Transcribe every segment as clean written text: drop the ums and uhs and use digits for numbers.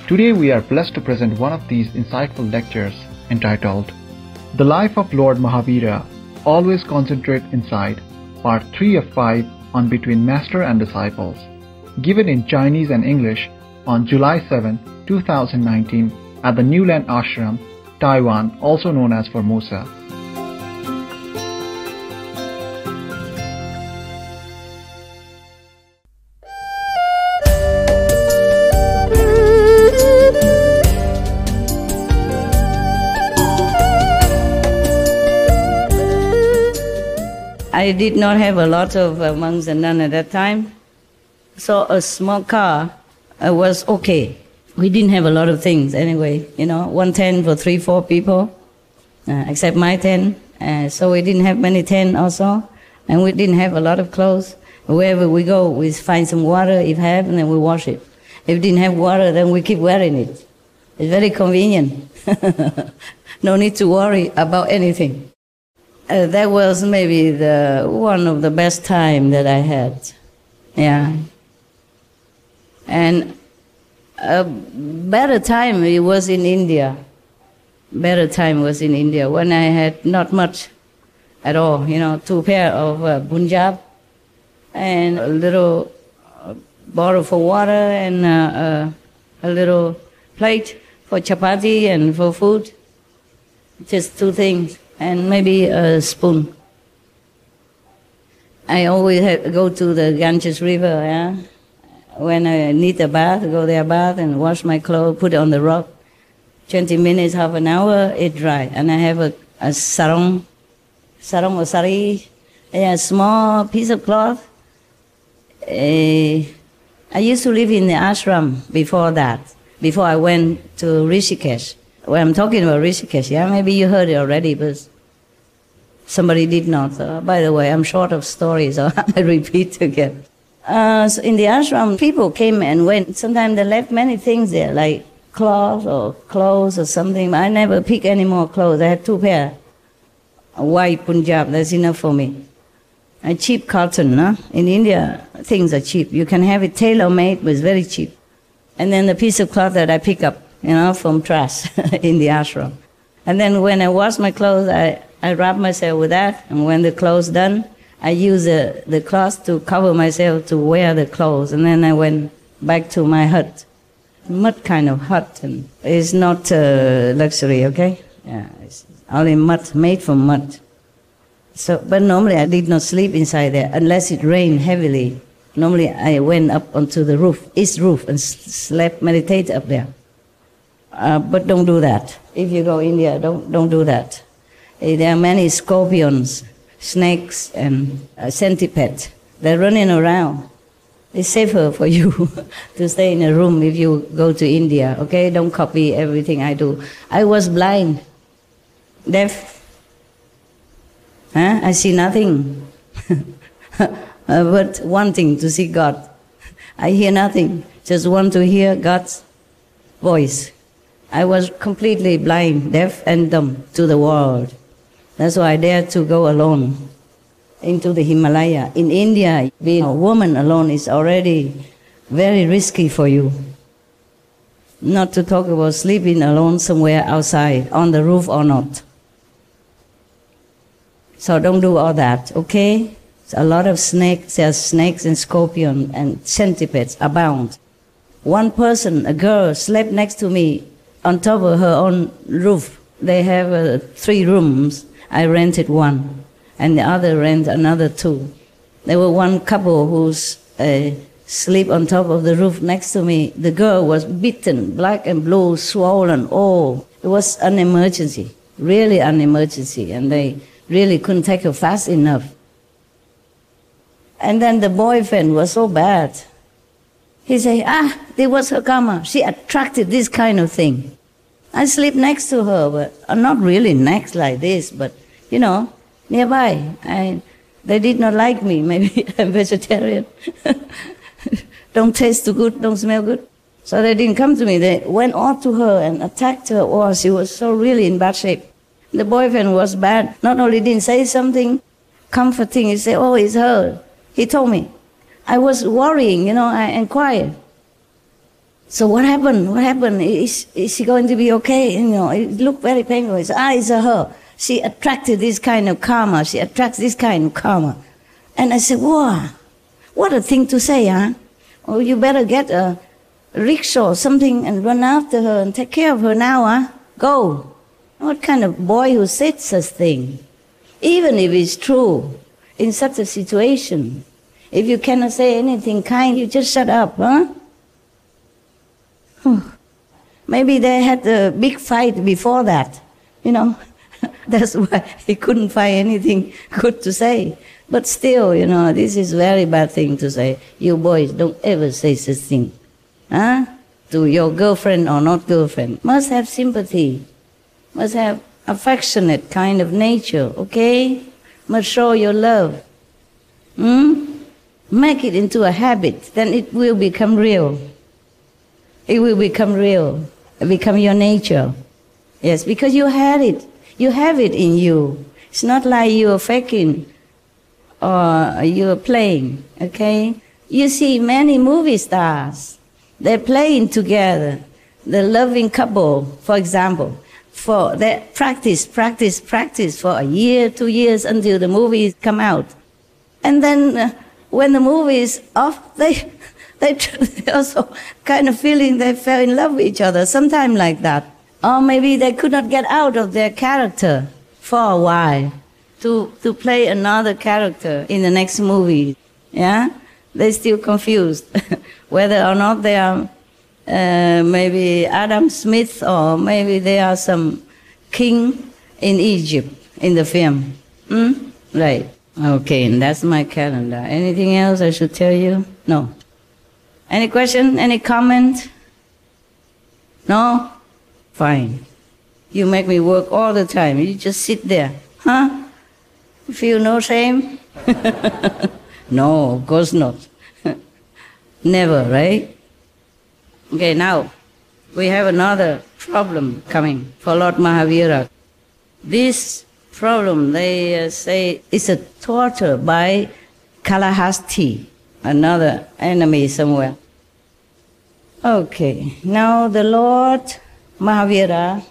Today we are blessed to present one of these insightful lectures entitled The Life of Lord Mahavira, Always Concentrate Inside, Part 3 of 5 on Between Master and Disciples, given in Chinese and English on July 7, 2019 at the New Land Ashram, Taiwan, also known as Formosa. I did not have a lot of monks and nuns at that time, so a small car was okay. We didn't have a lot of things anyway, one tent for 3-4 people, except my tent. So we didn't have many tents also, and we didn't have a lot of clothes. Wherever we go, we find some water, if have, and then we wash it. If we didn't have water, then we keep wearing it. It's very convenient. No need to worry about anything. That was maybe one of the best time that I had. Yeah. And a better time it was in India. Better time was in India when I had not much at all. 2 pair of Punjab and a little bottle for water and a little plate for chapati and for food. Just 2 things. And maybe a spoon. I always go to the Ganges River, yeah? When I need a bath, go there bath and wash my clothes, put it on the rock. 20 minutes, half an hour, it dry. And I have a sarong or sari, a small piece of cloth. I used to live in the ashram before that, before I went to Rishikesh. Well, I'm talking about Rishikesh, yeah? Maybe you heard it already, but somebody did not. By the way, I'm short of stories, so I repeat again. So in the ashram, people came and went. Sometimes they left many things there, like cloth or clothes or something. I never pick any more clothes. I had 2 pair. A white Punjab, that's enough for me. A cheap cotton, no? In India, things are cheap. You can have it tailor-made, but it's very cheap. And then the piece of cloth that I pick up, from trash in the ashram. And then when I wash my clothes, I wrap myself with that, and when the clothes done, I use the cloth to cover myself to wear the clothes, and then I went back to my hut. Mud kind of hut, and it's not luxury, okay? Yeah, it's only mud, made from mud. So, but normally I did not sleep inside there unless it rained heavily. Normally I went up onto the roof, east roof, and slept, meditate up there. But don't do that. If you go India, don't do that. There are many scorpions, snakes, and centipedes. They're running around. It's safer for you to stay in a room if you go to India, okay? Don't copy everything I do. I was blind, deaf. I see nothing, but wanting to see God. I hear nothing, just want to hear God's voice. I was completely blind, deaf and dumb to the world. That's why I dared to go alone into the Himalaya. In India, being a woman alone is already very risky for you. Not to talk about sleeping alone somewhere outside, on the roof or not. So don't do all that, okay? A lot of snakes, there's snakes and scorpions and centipedes abound. One person, a girl, slept next to me on top of her own roof. They have 3 rooms. I rented 1, and the other rent another 2. There were one couple who's sleep on top of the roof next to me. The girl was bitten, black and blue, swollen. Oh, it was an emergency, really an emergency, and they really couldn't take her fast enough. And then the boyfriend was so bad. He said, there was her karma. She attracted this kind of thing. I sleep next to her, but not really next like this, but, nearby. They did not like me. Maybe I'm vegetarian. Don't taste too good, don't smell good. So they didn't come to me. They went on to her and attacked her. Oh, she was so really in bad shape. The boyfriend was bad. Not only didn't say something comforting, he said, oh, it's her. He told me. I was worrying, I inquired. So what happened? What happened? Is she going to be okay? You know, it looked very painful. It's her. She attracted this kind of karma. She attracts this kind of karma. And I said, wow, what a thing to say, huh? Oh, you better get a rickshaw or something and run after her and take care of her now, huh? Go. What kind of boy who said such thing? Even if it's true, in such a situation, if you cannot say anything kind, you just shut up, huh? Maybe they had a big fight before that, you know. That's why he couldn't find anything good to say. But still, you know, this is a very bad thing to say. You boys don't ever say such thing. Huh? To your girlfriend or not girlfriend. Must have sympathy. Must have affectionate kind of nature, okay? Must show your love. Make it into a habit, then it will become real. It will become real. It become your nature. Yes, because you had it. You have it in you. It's not like you're faking or you're playing, okay? You see many movie stars. They're playing together. The loving couple, for example, for they practice for a year, 2 years until the movies come out. And then when the movie is off, they also kind of feeling they fell in love with each other, sometime like that. Or maybe they could not get out of their character for a while to play another character in the next movie. Yeah? They're still confused whether or not they are maybe Adam Smith or maybe they are some king in Egypt in the film. Right. Okay, and that's my calendar. Anything else I should tell you? No. Any question? Any comment? No? Fine. You make me work all the time. You just sit there. Huh? You feel no shame? No, of course not. Never, right? Okay, now we have another problem coming for Lord Mahavira. This problem, they say, is a torture by Kalahasti, another enemy somewhere. Okay, now the Lord Mahavira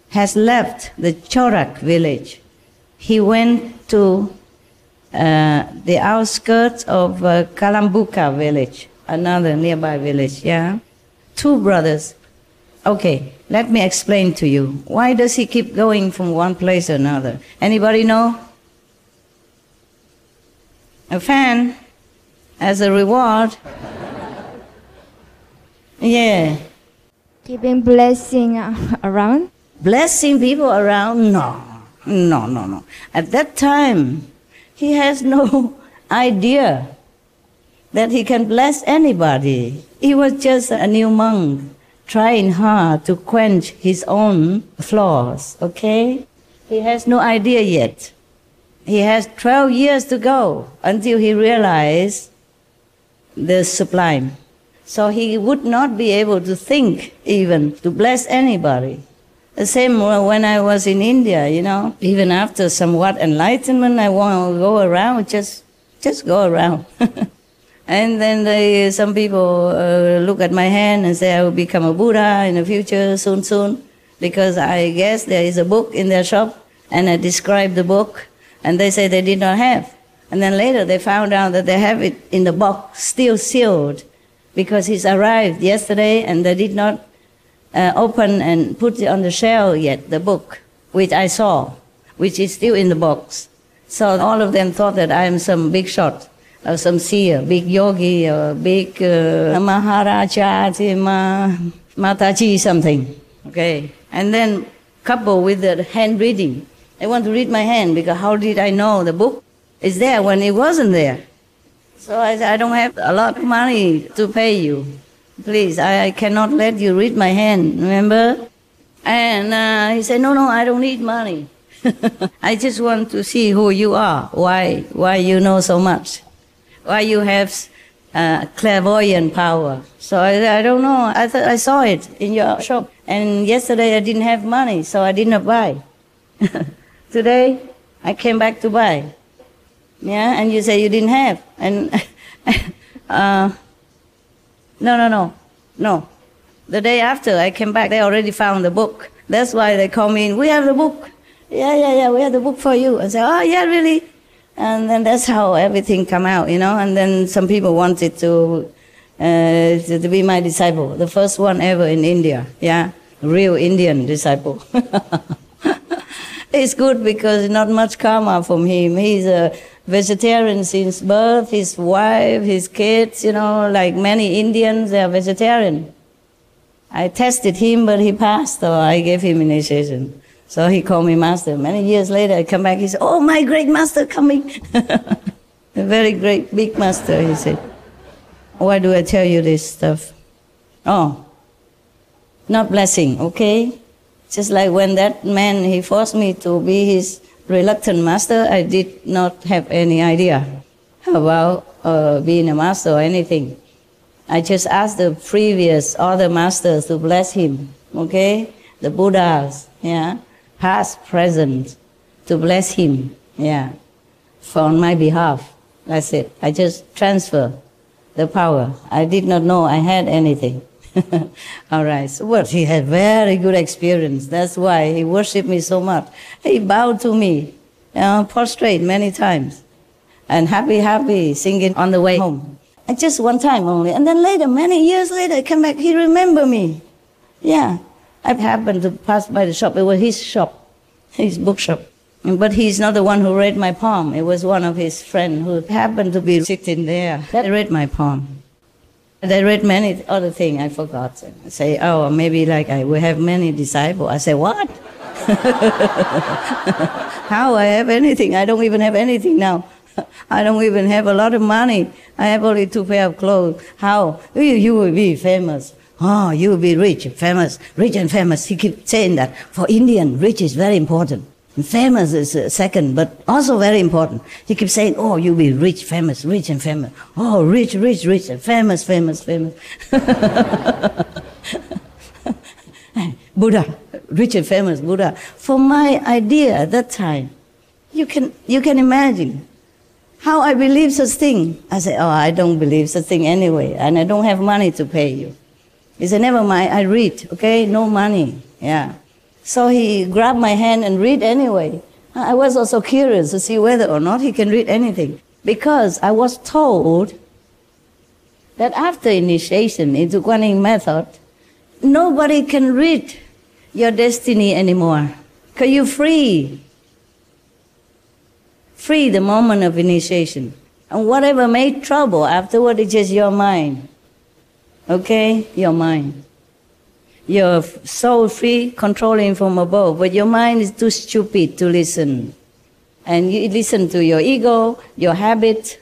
has left the Chorak village. He went to the outskirts of Kalambuka village, another nearby village, yeah? 2 brothers. Okay, let me explain to you. Why does he keep going from one place to another? Anybody know? A fan as a reward. Yeah. Keeping blessing around? Blessing people around? No. At that time, he has no idea that he can bless anybody. He was just a new monk, trying hard to quench his own flaws, okay? He has no idea yet. He has 12 years to go until he realizes the sublime. So he would not be able to think even to bless anybody. The same when I was in India, you know, even after somewhat enlightenment, I want to go around, just go around. And then some people look at my hand and say I will become a Buddha in the future soon, because I guess there is a book in their shop and I describe the book and they say they did not have. And then later they found out that they have it in the box, still sealed, because he's arrived yesterday and they did not open and put it on the shelf yet, the book, which I saw, which is still in the box. So all of them thought that I am some big shot, or some seer, big yogi, or big Maharaja, Mataji something, okay? And then coupled with the hand reading. They want to read my hand, because how did I know the book is there when it wasn't there? So I said, I don't have a lot of money to pay you. Please, I cannot let you read my hand, remember? And he said, no, I don't need money. I just want to see who you are, why you know so much, why you have clairvoyant power. So I don't know, I saw it in your shop. And yesterday I didn't have money, so I did not buy. Today I came back to buy. Yeah, and you say you didn't have. And No. The day after I came back, they already found the book. That's why they call me in. We have the book. Yeah, we have the book for you. I say, oh, yeah, really? And then that's how everything come out, you know. And then some people wanted to be my disciple. The first one ever in India, yeah. Real Indian disciple. It's good because not much karma from him. He's a vegetarian since birth. His wife, his kids, you know, like many Indians, they are vegetarian. I tested him, but he passed, so I gave him initiation. So he called me master. Many years later, I come back, he said, oh, my great master coming. A very great, big master, he said. Why do I tell you this stuff? Oh, not blessing, okay? Just like when that man, he forced me to be his reluctant master, I did not have any idea about being a master or anything. I just asked the previous other masters to bless him, okay? The Buddhas, yeah? Past, present, to bless him, yeah? For on my behalf, that's it. I just transfer the power. I did not know I had anything. All right, so what? He had very good experience. That's why he worshipped me so much. He bowed to me, you know, prostrate many times. And happy, singing on the way home. And just one time only. And then later, many years later, I come back, he remembered me. Yeah, I happened to pass by the shop. It was his shop, his bookshop. But he's not the one who read my poem. It was one of his friends who happened to be sitting there that read my poem. They read many other things, I forgot. I say, oh, maybe like I will have many disciples. I say, what? How I have anything? I don't even have anything now. I don't even have a lot of money. I have only 2 pairs of clothes. How? You will be famous. Oh, you will be rich and famous. He keeps saying that. For Indian, rich is very important. Famous is second, but also very important. He keeps saying, oh, you'll be rich and famous. Oh, rich, and famous. Buddha, rich and famous Buddha. For my idea at that time, you can imagine how I believe such thing. I say, oh, I don't believe such thing anyway, and I don't have money to pay you. He said, never mind, I read, okay, no money, yeah. So he grabbed my hand and read anyway. I was also curious to see whether or not he can read anything. Because I was told that after initiation into Guanyin method, nobody can read your destiny anymore. Because you're free. Free the moment of initiation. And whatever made trouble afterward is just your mind. Okay? Your mind. You're so free, controlling from above, but your mind is too stupid to listen. And you listen to your ego, your habit,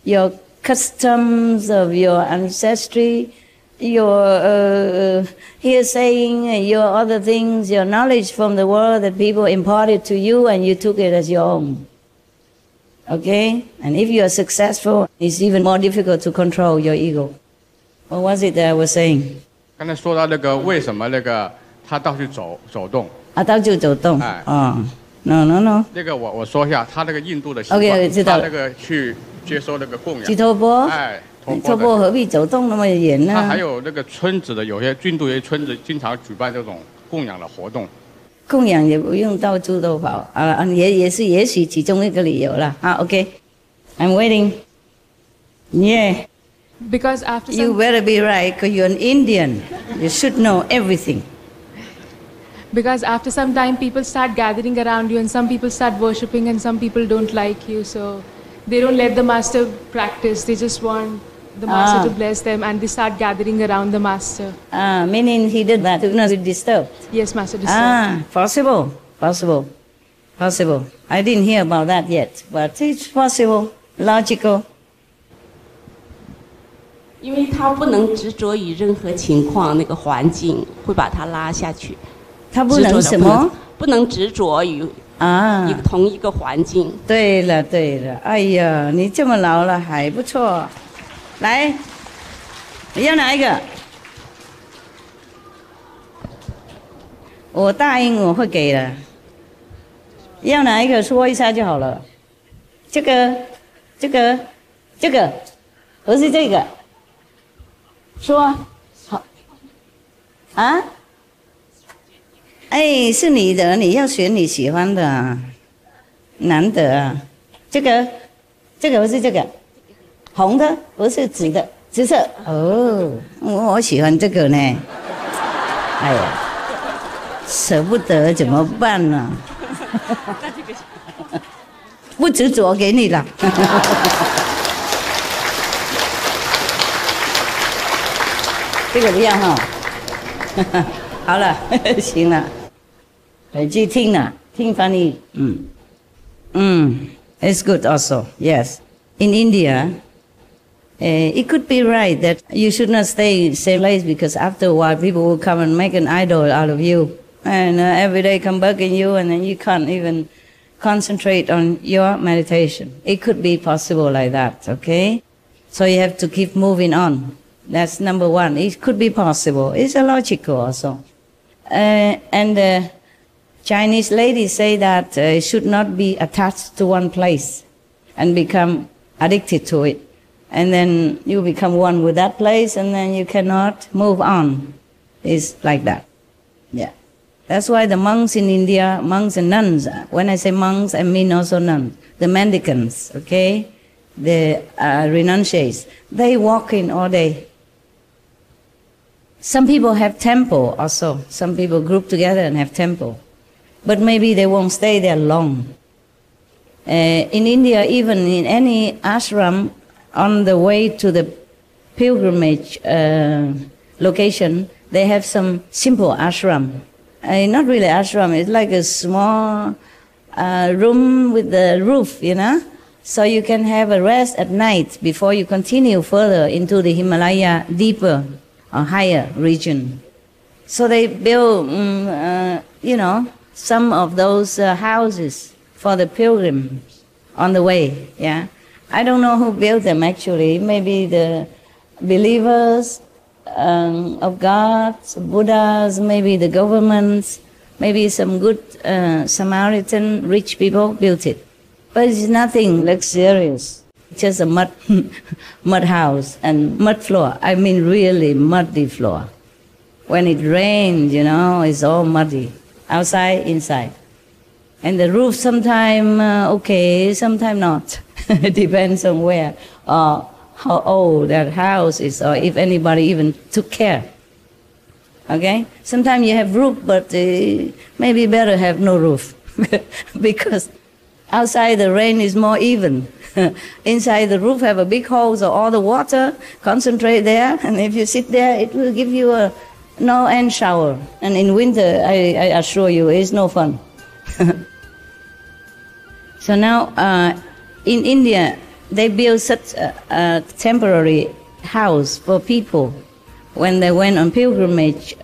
your customs of your ancestry, your hearsaying, your other things, your knowledge from the world that people imparted to you and you took it as your own. Okay? And if you are successful, it's even more difficult to control your ego. What was it that I was saying? 刚才说到那个为什么那个他到处走动？到处走动。哎。哦 ，no。那个我说一下，他那个印度的习惯， OK， 知道了。他那个去接收那个供养。去托钵。哎，托钵何必走动那么远呢？他还有那个村子的，有些印度有些村子经常举办这种供养的活动。供养也不用到处都跑啊，也许其中一个理由啦。啊 ，OK，I'm waiting。Yeah。 Because after you better be right, because you're an Indian. You should know everything. Because after some time, people start gathering around you, and some people start worshipping, and some people don't like you, so they don't let the master practice. They just want the master to bless them, and they start gathering around the master. Meaning he did that to not be disturbed. Yes, master disturbed. Possible. I didn't hear about that yet, but it's possible, logical. 因为他不能执着于任何情况，那个环境会把他拉下去。他不能什么？不能执着于同一个环境。对了，哎呀，你这么老了还不错。来，你要哪一个？我答应我会给的。要哪一个说一下就好了。这个，或是这个。说好啊？哎，是你的，你要选你喜欢的啊，难得啊。这个不是这个，红的不是紫的，紫色。哦，我喜欢这个呢。哎呀，舍不得怎么办呢？不执着给你了。这个不要哈。好了，行了，回去听了，听翻译。It's good also. Yes, in India, it could be right that you should not stay in the same place because after a while people will come and make an idol out of you, and every day come bugging you, and then you can't even concentrate on your meditation. It could be possible like that. Okay, so you have to keep moving on. That's number one. It could be possible. It's illogical also. And Chinese ladies say that it should not be attached to one place and become addicted to it. And then you become one with that place and then you cannot move on. It's like that. Yeah. That's why the monks in India, monks and nuns, when I say monks, I mean also nuns, the mendicants, okay? The renunciates, they walk in all day. Some people have temple also. Some people group together and have temple. But maybe they won't stay there long. In India, even in any ashram, on the way to the pilgrimage location, they have some simple ashram. Not really ashram, it's like a small room with the roof, you know? So you can have a rest at night before you continue further into the Himalaya, deeper or higher region. So they build, some of those houses for the pilgrims on the way, yeah. I don't know who built them actually. Maybe the believers of God, Buddhas, maybe the governments, maybe some good Samaritan rich people built it. But it's nothing luxurious. Just a mud house and mud floor. I mean really muddy floor. When it rains, it's all muddy. Outside, inside. And the roof sometime okay, sometime not. It depends on where or how old that house is or if anybody even took care. Okay? Sometimes you have roof, but maybe better have no roof. Because outside the rain is more even. Inside the roof have a big hole, so all the water concentrate there, and if you sit there, it will give you a no-end shower. And in winter, I assure you, it's no fun. So now, in India, they build such a temporary house for people when they went on pilgrimage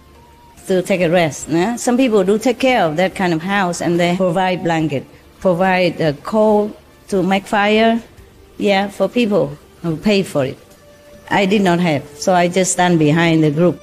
to take a rest. Some people do take care of that kind of house, and they provide blanket, provide coal to make fire, for people who pay for it. I did not have, so I just stand behind the group.